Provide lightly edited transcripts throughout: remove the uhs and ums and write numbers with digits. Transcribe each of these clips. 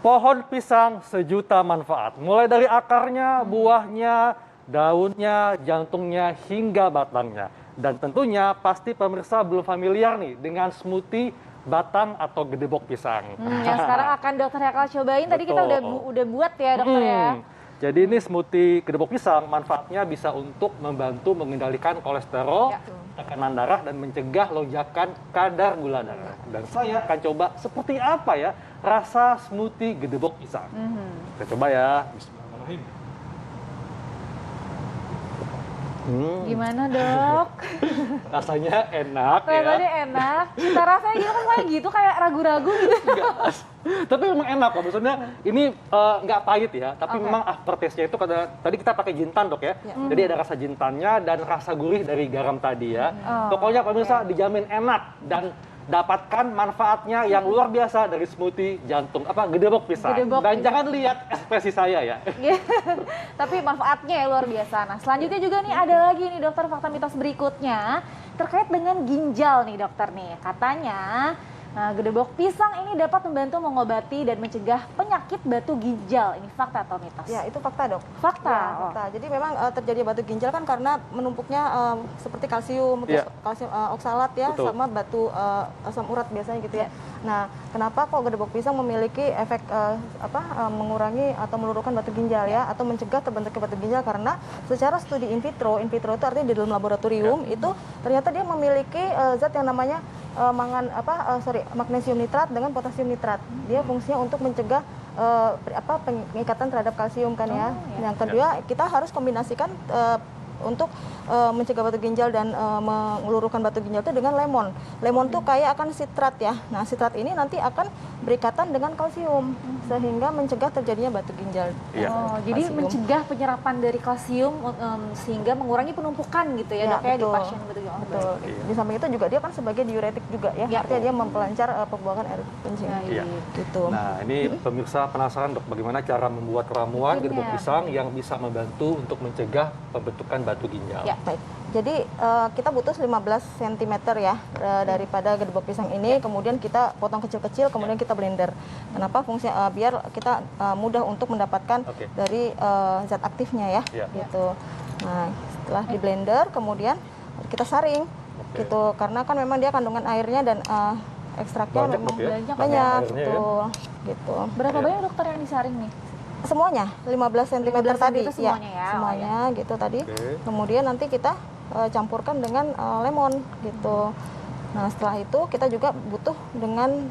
Pohon pisang sejuta manfaat, mulai dari akarnya, buahnya, daunnya, jantungnya, hingga batangnya. Dan tentunya pasti pemirsa belum familiar nih dengan smoothie batang atau gedebok pisang. Yang sekarang akan dokter Hekal cobain. Tadi kita udah buat ya dokter ya. Jadi ini smoothie gedebok pisang manfaatnya bisa untuk membantu mengendalikan kolesterol, tekanan darah, dan mencegah lonjakan kadar gula darah. Dan saya akan coba seperti apa ya rasa smoothie gedebok pisang. Kita coba ya. Bismillahirrahmanirrahim. Gimana dok? Rasanya enak Kelihatannya ya. enak. Cita rasanya gitu kan kayak gitu, kayak ragu-ragu gitu. Tapi memang enak kok. Maksudnya ini nggak pahit ya. Tapi memang aftertaste-nya itu karena tadi kita pakai jintan dok ya. Jadi ada rasa jintannya dan rasa gurih dari garam tadi ya. Pokoknya pemirsa dijamin enak dan dapatkan manfaatnya yang luar biasa dari smoothie gedebok pisang. Dan jangan lihat ekspresi saya ya. Tapi manfaatnya ya luar biasa. Nah selanjutnya juga nih ada lagi nih dokter fakta mitos berikutnya terkait dengan ginjal nih dokter nih. Katanya gedebok pisang ini dapat membantu mengobati dan mencegah penyakit batu ginjal. Ini fakta atau mitos? Ya, itu fakta dok. Fakta. Ya, fakta. Jadi memang terjadi batu ginjal kan karena menumpuknya seperti kalsium, kalsium oksalat ya, sama batu asam urat biasanya gitu ya. Nah, kenapa kok gedebok pisang memiliki efek mengurangi atau meluluhkan batu ginjal ya, atau mencegah terbentuknya batu ginjal? Karena secara studi in vitro itu artinya di dalam laboratorium itu ternyata dia memiliki zat yang namanya magnesium nitrat dengan potasium nitrat. Dia fungsinya untuk mencegah pengikatan terhadap kalsium kan ya. Yang kedua, kita harus kombinasikan untuk mencegah batu ginjal dan meluruhkan batu ginjal itu dengan lemon. Lemon tuh kayak akan sitrat ya. Nah, sitrat ini nanti akan berikatan dengan kalsium sehingga mencegah terjadinya batu ginjal. Jadi mencegah penyerapan dari kalsium sehingga mengurangi penumpukan gitu ya, dok ya di pasien batu ginjal. Betul. Di samping itu juga dia kan sebagai diuretik juga ya. Artinya dia mempelancar pembuangan air kencing. Gitu. Nah, ini pemirsa penasaran dok bagaimana cara membuat ramuan gedebok pisang yang bisa membantu untuk mencegah pembentukan batu ginjal. Baik. Jadi kita butuh 15 cm ya daripada gedebok pisang ini, kemudian kita potong kecil-kecil, kemudian kita blender. Kenapa? Fungsinya biar kita mudah untuk mendapatkan dari zat aktifnya ya, gitu. Nah, setelah di blender, kemudian kita saring, gitu. Karena kan memang dia kandungan airnya dan ekstraknya memang banyak, betul, gitu. Berapa banyak dokter yang disaring nih? Semuanya 15 cm tadi itu semuanya ya, semuanya gitu tadi. Kemudian nanti kita campurkan dengan lemon gitu. Nah, setelah itu kita juga butuh dengan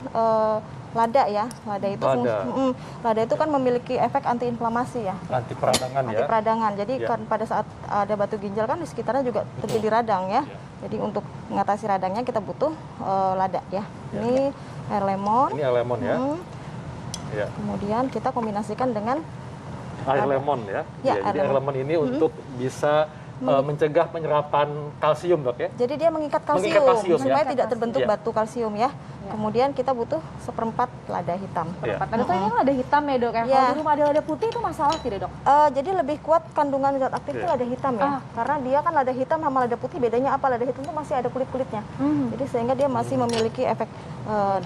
lada ya. Lada itu kan memiliki efek antiinflamasi ya. Anti peradangan ya. Anti peradangan. Jadi kan pada saat ada batu ginjal kan di sekitarnya juga terjadi radang ya. Jadi untuk mengatasi radangnya kita butuh lada ya. Ini air lemon. Ini air lemon ya. Kemudian kita kombinasikan dengan air lemon ya. Jadi air lemon ini untuk bisa mencegah penyerapan kalsium dok ya. Jadi dia mengikat kalsium supaya tidak terbentuk batu kalsium ya. Kemudian kita butuh 1/4 lada hitam. Ada tuh ini lada hitam ya dok ya. Kalau di rumah ada lada putih itu masalah tidak dok? Jadi lebih kuat kandungan zat aktif itu lada hitam ya. Karena dia kan lada hitam sama lada putih bedanya apa? Lada hitam itu masih ada kulit-kulitnya. Jadi sehingga dia masih memiliki efek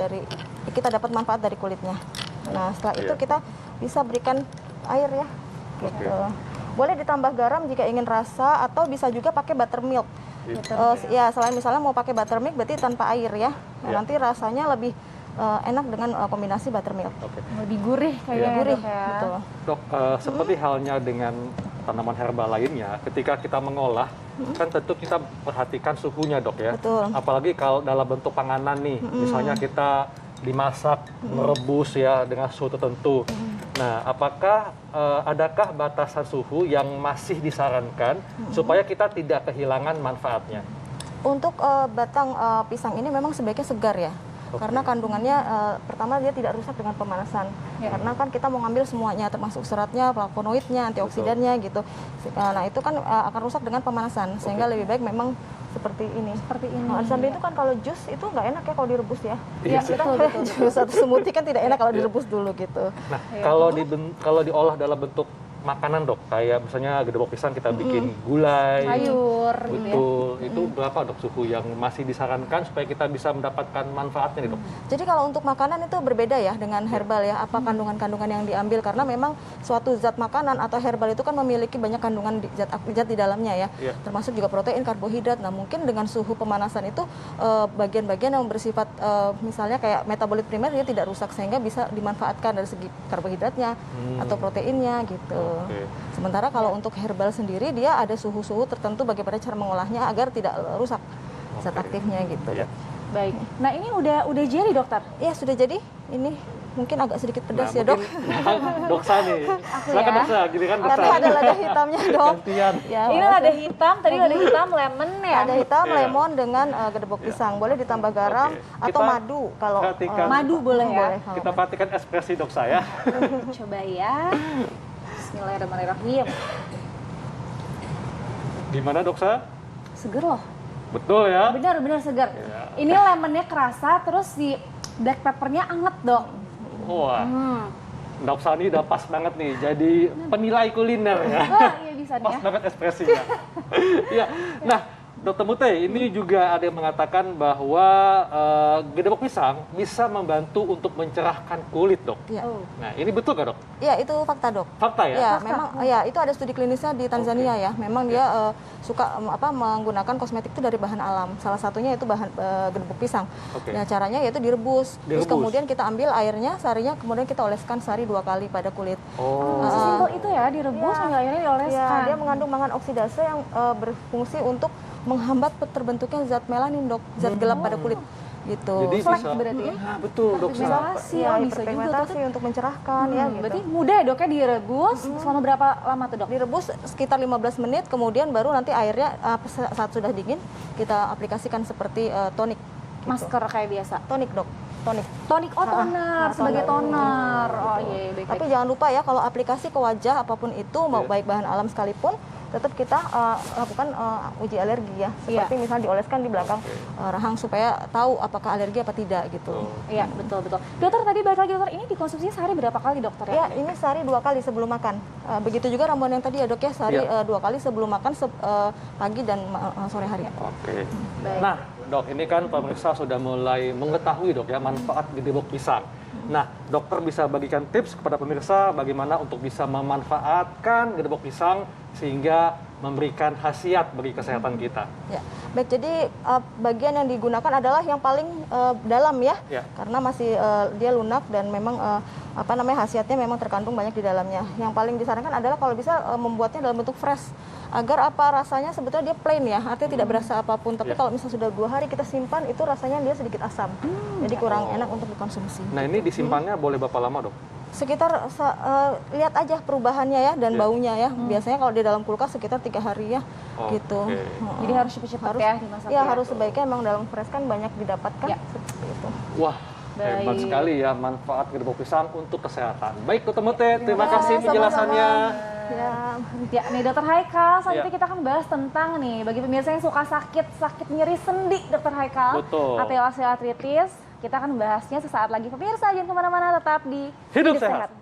dari kita dapat manfaat dari kulitnya. Nah, setelah itu kita bisa berikan air ya. Gitu. Boleh ditambah garam jika ingin rasa atau bisa juga pakai buttermilk. Ya, selain misalnya mau pakai buttermilk berarti tanpa air ya. Nanti rasanya lebih enak dengan kombinasi buttermilk. Lebih gurih kayaknya gurih, dok ya. betul. Dok, seperti halnya dengan tanaman herbal lainnya, ketika kita mengolah, kan tentu kita perhatikan suhunya dok ya. Betul. Apalagi kalau dalam bentuk panganan nih, misalnya kita dimasak, merebus ya dengan suhu tertentu. Nah, apakah adakah batasan suhu yang masih disarankan supaya kita tidak kehilangan manfaatnya? Untuk batang pisang ini memang sebaiknya segar ya. Karena kandungannya pertama dia tidak rusak dengan pemanasan. Karena kan kita mau ngambil semuanya termasuk seratnya, flavonoidnya, antioksidannya gitu. Nah, itu kan akan rusak dengan pemanasan sehingga lebih baik memang seperti ini. Nah, di samping itu kan kalau jus itu nggak enak ya kalau direbus ya. Iya, betul. Jus atau smoothie kan tidak enak kalau direbus dulu gitu. Nah, kalau diolah dalam bentuk makanan dok, kayak misalnya gedebok pisang kita bikin gulai, sayur gitu ya. betul, itu berapa dok suhu yang masih disarankan supaya kita bisa mendapatkan manfaatnya nih dok? Jadi kalau untuk makanan itu berbeda ya dengan herbal ya, apa kandungan-kandungan yang diambil, karena memang suatu zat makanan atau herbal itu kan memiliki banyak kandungan zat di dalamnya ya, termasuk juga protein, karbohidrat. Nah mungkin dengan suhu pemanasan itu bagian-bagian yang bersifat misalnya kayak metabolit primer dia tidak rusak sehingga bisa dimanfaatkan dari segi karbohidratnya atau proteinnya gitu. Sementara kalau untuk herbal sendiri dia ada suhu-suhu tertentu bagaimana cara mengolahnya agar tidak rusak zat aktifnya gitu. Baik. Nah ini udah jadi dokter? Ya sudah jadi. Ini mungkin agak sedikit pedas ya dok. Doksa nih. Silakan ya. doksa, giliran doksa. Tapi ada lada hitamnya dok. Gantian. Ya, Ini lada hitam, tadi lada hitam, lemon ya? Lada hitam, lemon dengan gedebok pisang. Boleh ditambah garam atau Kita madu kalau perhatikan. Madu boleh ya? boleh. Kita perhatikan ekspresi doksa ya. Coba ya. Bismillahirrahmanirrahim. Gimana doksa? Seger loh. Betul ya? Benar-benar segar. Ini lemonnya kerasa, terus si black peppernya anget dok. Wah, doksa ini udah pas banget nih, jadi penilai kuliner ya. Wah iya bisa nih Pas ya. banget ekspresinya. Iya. Nah, Dokter Mute, ini juga ada yang mengatakan bahwa gedebok pisang bisa membantu untuk mencerahkan kulit, dok. Iya. Nah, ini betul nggak, dok? Ya itu fakta dok. Fakta ya? Ya memang ya itu ada studi klinisnya di Tanzania ya. Memang dia suka menggunakan kosmetik itu dari bahan alam. Salah satunya itu bahan gedebok pisang. Nah caranya yaitu direbus. Terus kemudian kita ambil airnya, sarinya, kemudian kita oleskan sehari 2 kali pada kulit. Sesimpel itu ya, direbus, ambil airnya dioleskan. Ya, dia mengandung mangan oksidase yang berfungsi untuk menghambat terbentuknya zat melanin dok, zat gelap pada kulit gitu. Jadi Flek bisa, berarti ya? nah, betul dok. Pigmentasi, Ya, bisa juga hiperpigmentasi untuk mencerahkan ya gitu. Berarti mudah ya dok ya direbus, selama berapa lama tuh dok? Direbus sekitar 15 menit, kemudian baru nanti airnya saat sudah dingin kita aplikasikan seperti tonik. Gitu. Masker kayak biasa? Tonik dok, tonik. Tonik, oh toner, sebagai toner. Oh iya, baik. Tapi jangan lupa ya kalau aplikasi ke wajah apapun itu, mau baik bahan alam sekalipun, tetap kita lakukan uji alergi ya. Seperti misalnya dioleskan di belakang rahang supaya tahu apakah alergi apa tidak gitu. Iya, betul. Dokter tadi balik lagi dokter, ini dikonsumsi sehari berapa kali dokter ya? Ya, ini sehari 2 kali sebelum makan. Begitu juga ramuan yang tadi ya dok ya, sehari 2 kali sebelum makan pagi dan sore hari. Oke. Nah dok, ini kan pemirsa sudah mulai mengetahui dok ya manfaat gedebok pisang. Nah, dokter bisa bagikan tips kepada pemirsa bagaimana untuk bisa memanfaatkan gedebok pisang sehingga memberikan khasiat bagi kesehatan kita. Ya, baik. Jadi bagian yang digunakan adalah yang paling dalam ya, karena masih dia lunak dan memang khasiatnya memang terkandung banyak di dalamnya. Yang paling disarankan adalah kalau bisa membuatnya dalam bentuk fresh, agar rasanya sebetulnya dia plain ya, artinya tidak berasa apapun. Tapi kalau misalnya sudah 2 hari kita simpan, itu rasanya dia sedikit asam, jadi kurang enak untuk dikonsumsi. Nah, ini disimpannya boleh berapa lama dok? Sekitar lihat aja perubahannya ya dan baunya ya. Biasanya kalau di dalam kulkas sekitar 3 hari ya, gitu. Jadi harus cepat-cepat ya dimasak ya? Harus sebaiknya memang dalam fresh kan banyak didapatkan seperti itu. Wah, hebat sekali ya manfaat gedebok pisang untuk kesehatan. Baik, Dokter Mute, terima kasih penjelasannya. Ya, nih Dokter Haikal, selanjutnya kita akan bahas tentang nih bagi pemirsa yang suka sakit nyeri sendi, Dokter Haikal, atau osteoartritis. Kita akan bahasnya sesaat lagi. Pemirsa jangan kemana-mana, tetap di Hidup Sehat.